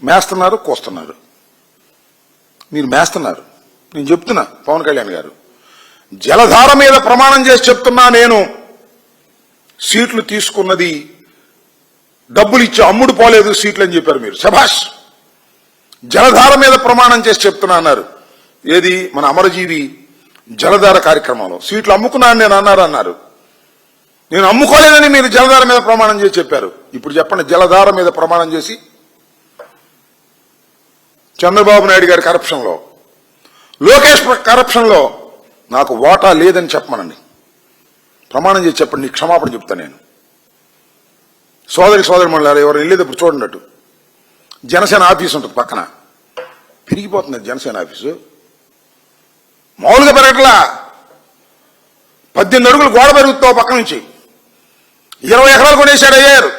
మేస్తున్నారు, కోస్తున్నారు. మీరు మేస్తున్నారు. నేను చెప్తున్నా పవన్ కళ్యాణ్ గారు, జలధార మీద ప్రమాణం చేసి చెప్తున్నా, నేను సీట్లు తీసుకున్నది డబ్బులు ఇచ్చి అమ్ముడు పోలేదు సీట్లు అని చెప్పారు మీరు. శభాష్. జలధార మీద ప్రమాణం చేసి చెప్తున్నా అన్నారు. ఏది? మన అమరజీవి జలధార కార్యక్రమంలో సీట్లు అమ్ముకున్నాను నేను అన్నారు. నేను అమ్ముకోలేదని మీరు జలధార మీద ప్రమాణం చేసి చెప్పారు. ఇప్పుడు చెప్పండి, జలధార మీద ప్రమాణం చేసి చంద్రబాబు నాయుడు గారి కరప్షన్లో, లోకేష్ కరప్షన్లో నాకు వాటా లేదని చెప్పమనండి. ప్రమాణం చేసి చెప్పండి. నీకు క్షమాపణ చెప్తా నేను. సోదరి మండలాలు ఎవరు వెళ్ళేటప్పుడు చూడండి, జనసేన ఆఫీసు ఉంటుంది పక్కన. పెరిగిపోతుంది జనసేన ఆఫీసు. మామూలుగా పెరగట్లా. 18 అడుగులు గోడ పెరుగుతావు పక్క నుంచి. 20 ఎకరాలు కొనేశాడు అయ్యారు.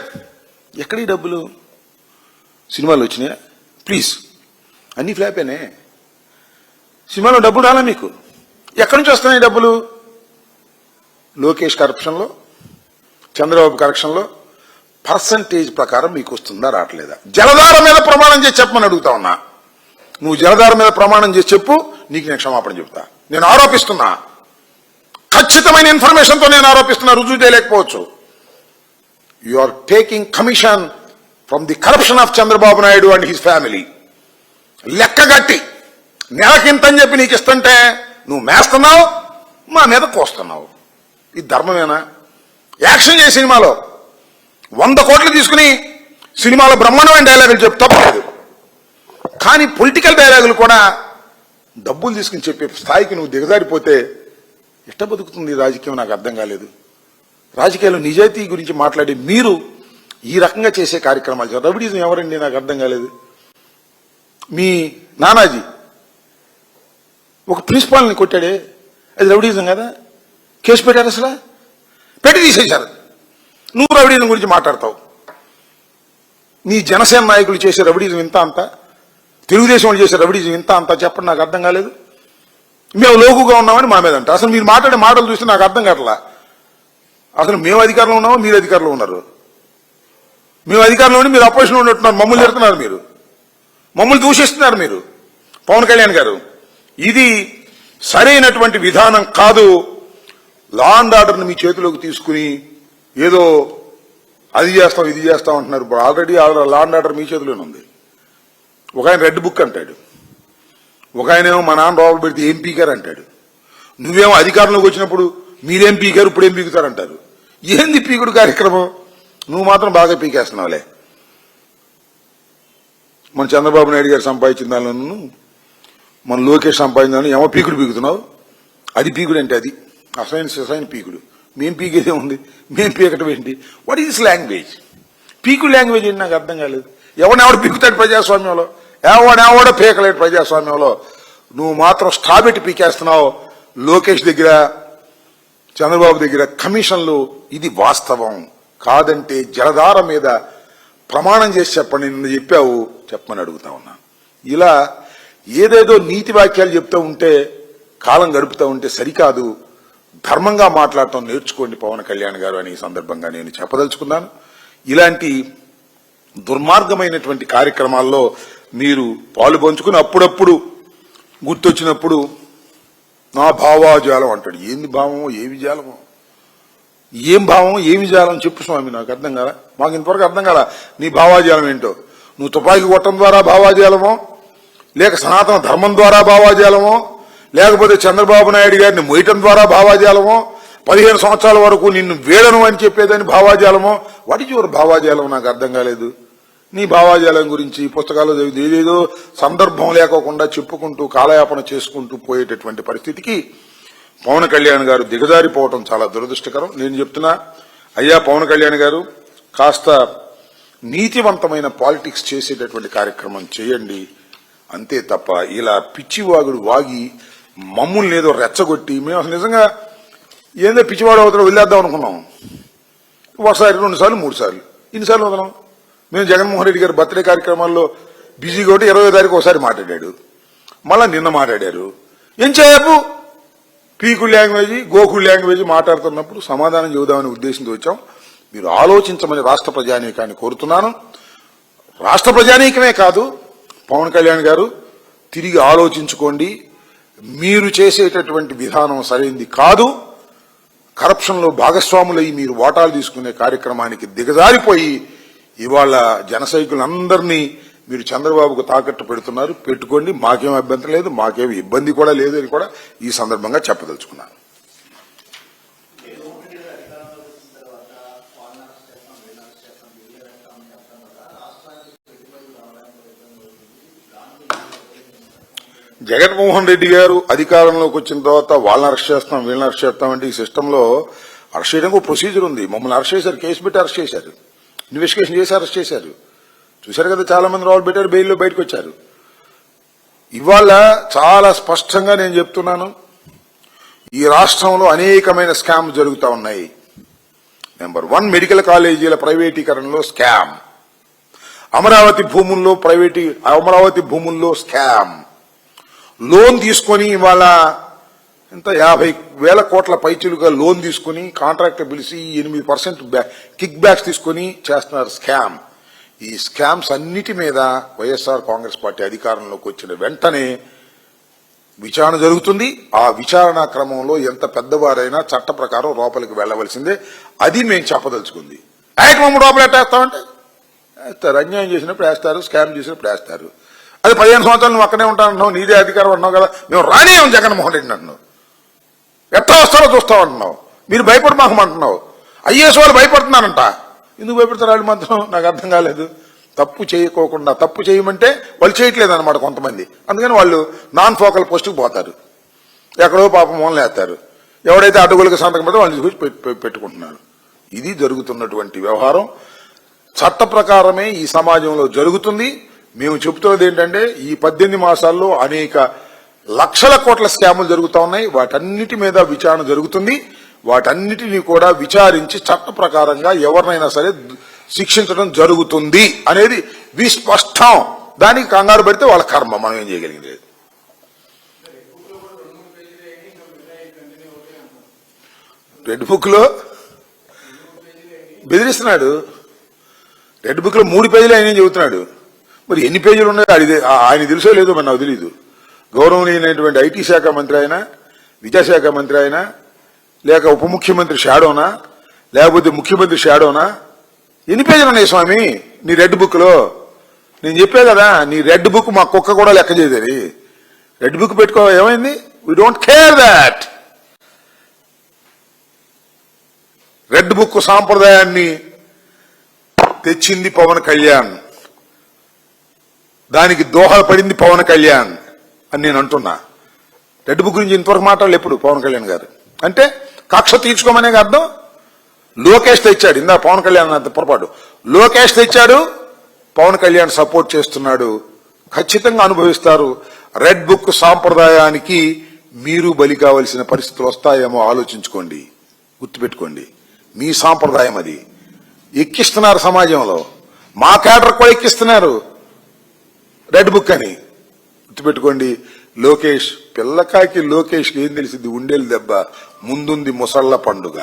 ఎక్కడి డబ్బులు? సినిమాలు వచ్చినాయా? ప్లీజ్, అన్ని ఫ్లాపేనే. సినిమాలో డబ్బులు రాలా మీకు? ఎక్కడి నుంచి వస్తున్నాయి డబ్బులు? లోకేష్ కరప్షన్లో, చంద్రబాబు కరప్షన్లో పర్సంటేజ్ ప్రకారం మీకు వస్తుందా, రావట్లేదా? జలధార మీద ప్రమాణం చేసి చెప్పమని అడుగుతా ఉన్నా. నువ్వు జలధార మీద ప్రమాణం చేసి చెప్పు, నీకు నేను క్షమాపణ చెబుతా. నేను ఆరోపిస్తున్నా, ఖచ్చితమైన ఇన్ఫర్మేషన్తో నేను ఆరోపిస్తున్నా, రుజువు చేయలేకపోవచ్చు. You are taking commission from the corruption of Chandrababu Naidu and his family. లెక్కగట్టి నెలకింతని చెప్పి నీకు ఇస్తుంటే నువ్వు మేస్తున్నావు, మా మీద కోస్తున్నావు. ఇది ధర్మమేనా? యాక్షన్ చేసి సినిమాలో 100 కోట్లు తీసుకుని సినిమాలో బ్రహ్మాండమైన డైలాగులు చెప్పు, తప్పలేదు. కానీ పొలిటికల్ డైలాగులు కూడా డబ్బులు తీసుకుని చెప్పే స్థాయికి నువ్వు దిగజారిపోతే ఎట్ట బతుకుతుంది రాజకీయం? నాకు అర్థం కాలేదు. రాజకీయాల్లో నిజాయితీ గురించి మాట్లాడి మీరు ఈ రకంగా చేసే కార్యక్రమాలు, రౌడీజం ఎవరండి? నాకు అర్థం కాలేదు. మీ నానాజీ ఒక ప్రిన్సిపాల్ని కొట్టాడే, అది రౌడీజం కదా? కేసు పెట్టారు, అసలు పెట్టి తీసేశారు. నువ్వు రౌడీజం గురించి మాట్లాడతావు. నీ జనసేన నాయకులు చేసే రౌడీజం ఇంత అంత, తెలుగుదేశం వాళ్ళు చేసే రౌడీజం ఇంత అంత చెప్పండి. నాకు అర్థం కాలేదు. మేము లోకుగా ఉన్నామని మా మీద అంట. అసలు మీరు మాట్లాడే మాటలు చూస్తే నాకు అర్థం కావట్లా. అసలు మేము అధికారంలో ఉన్నామో మీరు అధికారంలో ఉన్నారు? మేము అధికారంలో ఉండి మీరు అపోజిషన్లో ఉన్నట్టున్నారు. మమ్మల్ని తిడుతున్నారు మీరు, మమ్మల్ని దూషిస్తున్నారు మీరు. పవన్ కళ్యాణ్ గారు, ఇది సరైనటువంటి విధానం కాదు. లా అండ్ ఆర్డర్ని మీ చేతిలోకి తీసుకుని ఏదో అది చేస్తాం ఇది చేస్తాం అంటున్నారు. ఇప్పుడు ఆల్రెడీ లా అండ్ ఆర్డర్ మీ చేతిలోనే ఉంది. ఒక ఆయన రెడ్ బుక్ అంటాడు, ఒక ఆయన ఏమో మా నాన్న రోడ్లు పెడితే ఏం పీకారు అంటాడు. నువ్వేమో అధికారంలోకి వచ్చినప్పుడు మీరేం పీకారు, ఇప్పుడు ఏం పీకుతారంటారు. ఏంది పీకుడు కార్యక్రమం? నువ్వు మాత్రం బాగా పీకేస్తున్నావులే. మన చంద్రబాబు నాయుడు గారు సంపాదించిన దానిలో, మన లోకేష్ సంపాదించిన దానిలో ఏమో పీకుడు పీకుతున్నావు. అది పీకుడు అంటే అది అసైన్ పీకుడు. మేం పీకేదే ఉంది, మేం పీకటం ఏంటి? What is language? పీకుడు లాంగ్వేజ్ ఏంటి? నాకు అర్థం కాలేదు. ఎవడెవడు పీకుతాడు ప్రజాస్వామ్యంలో? ఎవడెవడో పీకలేడు ప్రజాస్వామ్యంలో. నువ్వు మాత్రం స్టాబెట్టి పీకేస్తున్నావు. లోకేష్ దగ్గర, చంద్రబాబు దగ్గర కమిషన్లు. ఇది వాస్తవం కాదంటే జలధార మీద ప్రమాణం చేసి చెప్పండి. నిన్న చెప్పావు, చెప్పమని అడుగుతా ఉన్నా. ఇలా ఏదేదో నీతి వాక్యాలు చెప్తూ ఉంటే, కాలం గడుపుతూ ఉంటే సరికాదు. ధర్మంగా మాట్లాడటం నేర్చుకోండి పవన్ కళ్యాణ్ గారు అని ఈ సందర్భంగా నేను చెప్పదలుచుకున్నాను. ఇలాంటి దుర్మార్గమైనటువంటి కార్యక్రమాల్లో మీరు పాలు పంచుకుని అప్పుడప్పుడు గుర్తొచ్చినప్పుడు నా భావాజాలం అంటాడు. ఏంది భావమో, ఏమి జాలమో? ఏం భావం, ఏమి జాలం చెప్పు స్వామి, నాకు అర్థం కాల. మాకు ఇంతవరకు అర్థం కాల నీ భావాజాలం ఏంటో. నువ్వు తుపాకీ కొట్టడం ద్వారా భావాజాలమో, లేక సనాతన ధర్మం ద్వారా భావాజాలమో, లేకపోతే చంద్రబాబు నాయుడు గారిని మొయ్యటం ద్వారా భావాజాలమో, 15 సంవత్సరాల వరకు నిన్ను వేడను అని చెప్పేదని భావాజాలమో. వాట్ ఈజ్ యువర్ భావాజాలం? నాకు అర్థం కాలేదు. నీ భావాజాలం గురించి పుస్తకాలు చదివితే ఏదేదో సందర్భం లేకోకుండా చెప్పుకుంటూ కాలయాపన చేసుకుంటూ పోయేటటువంటి పరిస్థితికి పవన్ కళ్యాణ్ గారు దిగజారిపోవటం చాలా దురదృష్టకరం. నేను చెప్తున్నా, అయ్యా పవన్ కళ్యాణ్ గారు, కాస్త నీతివంతమైన పాలిటిక్స్ చేసేటటువంటి కార్యక్రమం చేయండి. అంతే తప్ప ఇలా పిచ్చివాగుడు వాగి మమ్మల్ని ఏదో రెచ్చగొట్టి, మేము అసలు నిజంగా ఏందో పిచ్చివాడు అవుతాడో వదిలేద్దాం అనుకున్నాం. ఒకసారి, 2 సార్లు, 3 సార్లు, ఇన్నిసార్లు వదలం. మేము జగన్మోహన్ రెడ్డి గారి బర్త్డే కార్యక్రమాల్లో బిజీగా ఉంటే 20వ తారీఖు ఒకసారి మాట్లాడాడు, మళ్ళా నిన్న మాట్లాడారు. ఎంతసేపు పీకుడు లాంగ్వేజ్, గోకుడు లాంగ్వేజ్ మాట్లాడుతున్నప్పుడు సమాధానం చెబుదామనే ఉద్దేశంతో వచ్చాం. మీరు ఆలోచించమని రాష్ట్ర ప్రజానీకాన్ని కోరుతున్నాను. రాష్ట్ర ప్రజానీకమే కాదు, పవన్ కళ్యాణ్ గారు తిరిగి ఆలోచించుకోండి. మీరు చేసేటటువంటి విధానం సరైంది కాదు. కరప్షన్లో భాగస్వాములై మీరు ఓటాలు తీసుకునే కార్యక్రమానికి దిగజారిపోయి ఇవాళ జన సైనికులందరినీ మీరు చంద్రబాబుకు తాకట్టు పెడుతున్నారు. పెట్టుకోండి, మాకేం అభ్యంతరం లేదు, మాకేం ఇబ్బంది కూడా లేదు అని కూడా ఈ సందర్భంగా చెప్పదలుచుకున్నాను. జగన్మోహన్ రెడ్డి గారు అధికారంలోకి వచ్చిన తర్వాత వాళ్ళని అరెస్ట్ చేస్తాం, వీళ్ళని అరెస్ట్ చేస్తాం అంటే ఈ సిస్టంలో అరెస్ట్ చేయడానికి ఒక ప్రొసీజర్ ఉంది. మమ్మల్ని అరెస్ట్ చేశారు, కేసు పెట్టి అరెస్ట్ చేశారు, ఇన్వెస్టిగేషన్ చేసి అరెస్ట్ చేశారు. చూశారు కదా, చాలా మంది రావులు పెట్టారు, బెయిల్లో బయటకు వచ్చారు. ఇవాళ చాలా స్పష్టంగా నేను చెప్తున్నాను, ఈ రాష్ట్రంలో అనేకమైన స్కామ్ జరుగుతూ ఉన్నాయి. నెంబర్ 1, మెడికల్ కాలేజీల ప్రైవేటీకరణలో స్కామ్, అమరావతి భూముల్లో స్కామ్, లోన్ తీసుకొని ఇవాళ ఎంత 50,000 కోట్ల పైచిలుగా లోన్ తీసుకుని కాంట్రాక్టర్ పిలిచి 8% కిక్ బ్యాక్స్ తీసుకుని చేస్తున్నారు స్కామ్. ఈ స్కామ్స్ అన్నిటి మీద వైఎస్ఆర్ కాంగ్రెస్ పార్టీ అధికారంలోకి వచ్చిన వెంటనే విచారణ జరుగుతుంది. ఆ విచారణ క్రమంలో ఎంత పెద్దవారైనా చట్ట ప్రకారం లోపలికి వెళ్లవలసిందే. అది మేము చెప్పదలుచుకుంది. మమ్మల్ని లోపల ఎట్టేస్తామంటే వేస్తారు, అన్యాయం చేసినప్పుడు వేస్తారు, స్కామ్ చేసినప్పుడు వేస్తారు. అది 15 సంవత్సరాలు నువ్వు అక్కడే ఉంటానంటున్నావు, నీదే అధికారం అంటున్నావు కదా, మేము రానేం జగన్మోహన్ రెడ్డి అంటున్నావు, ఎట్లా వస్తారో చూస్తావు అంటున్నావు, మీరు భయపడమాకమంటున్నావు. ఐఏఎస్ వాళ్ళు భయపడుతున్నారంట, ఎందుకు భయపడతారు వాళ్ళు మాత్రం నాకు అర్థం కాలేదు. తప్పు చేయకోకుండా తప్పు చేయమంటే వాళ్ళు చేయట్లేదు అనమాట కొంతమంది. అందుకని వాళ్ళు నాన్ ఫోకల్ పోస్టుకు పోతారు, ఎక్కడో పాపం మూలన వేస్తారు. ఎవడైతే అడ్డగోలుగా సంతకం పెడతారో వాళ్ళు తీసుకొచ్చి పెట్టుకుంటున్నారు. ఇది జరుగుతున్నటువంటి వ్యవహారం చట్ట ప్రకారమే ఈ సమాజంలో జరుగుతుంది. మేము చెబుతున్నది ఏంటంటే ఈ 18 మాసాల్లో అనేక లక్షల కోట్ల స్కాములు జరుగుతూ ఉన్నాయి. వాటన్నిటి మీద విచారణ జరుగుతుంది. వాటన్నిటినీ కూడా విచారించి చట్ట ప్రకారంగా ఎవరినైనా సరే శిక్షించడం జరుగుతుంది అనేది విస్పష్టం. దానికి కంగారు పెడితే వాళ్ళ కర్మ, మనం ఏం చేయగలిగింది. రెడ్ బుక్ లో బెదిరిస్తున్నాడు. రెడ్ బుక్ లో 3 పేజీలు ఆయన చెబుతున్నాడు. మరి ఎన్ని పేజీలు ఉన్నాయో ఆయన తెలుసో లేదో మరి నాకు తెలీదు. గౌరవనీయమైనటువంటి ఐటీ శాఖ మంత్రి అయినా, విద్యాశాఖ మంత్రి అయినా, లేక ఉప ముఖ్యమంత్రి షాడోనా, లేకపోతే ముఖ్యమంత్రి షాడోనా, ఎన్ని పేజీలు ఉన్నాయి స్వామి నీ రెడ్ బుక్ లో? నేను చెప్పే కదా, నీ రెడ్ బుక్ మా కుక్క కూడా లెక్క చేయదని. రెడ్ బుక్ పెట్టుకో, ఏమైంది? We don't care that. Red book సాంప్రదాయాన్ని తెచ్చింది పవన్ కళ్యాణ్, దానికి దోహదపడింది పవన్ కళ్యాణ్ అని నేను అంటున్నా. రెడ్ బుక్ గురించి ఇంతవరకు మాట్లాడలేదు ఎప్పుడు పవన్ కళ్యాణ్ గారు. అంటే కక్ష తీర్చుకోమనే అర్థం. లోకేష్ తెచ్చాడు, ఇందా పవన్ కళ్యాణ్ అంత పొరపాటు. లోకేష్ తెచ్చాడు, పవన్ కళ్యాణ్ సపోర్ట్ చేస్తున్నాడు. ఖచ్చితంగా అనుభవిస్తారు. రెడ్ బుక్ సాంప్రదాయానికి మీరు బలి కావలసిన పరిస్థితులు వస్తాయేమో ఆలోచించుకోండి, గుర్తుపెట్టుకోండి. మీ సాంప్రదాయం అది. ఎక్కిస్తున్నారు సమాజంలో, మా క్యాడర్ కూడా ఎక్కిస్తున్నారు రెడ్ బుక్ అని. గుర్తుపెట్టుకోండి. లోకేష్ పిల్లకాకి లోకేష్కి ఏం తెలిసింది? ఉండేలు దెబ్బ, ముందుంది ముసళ్ల పండుగ.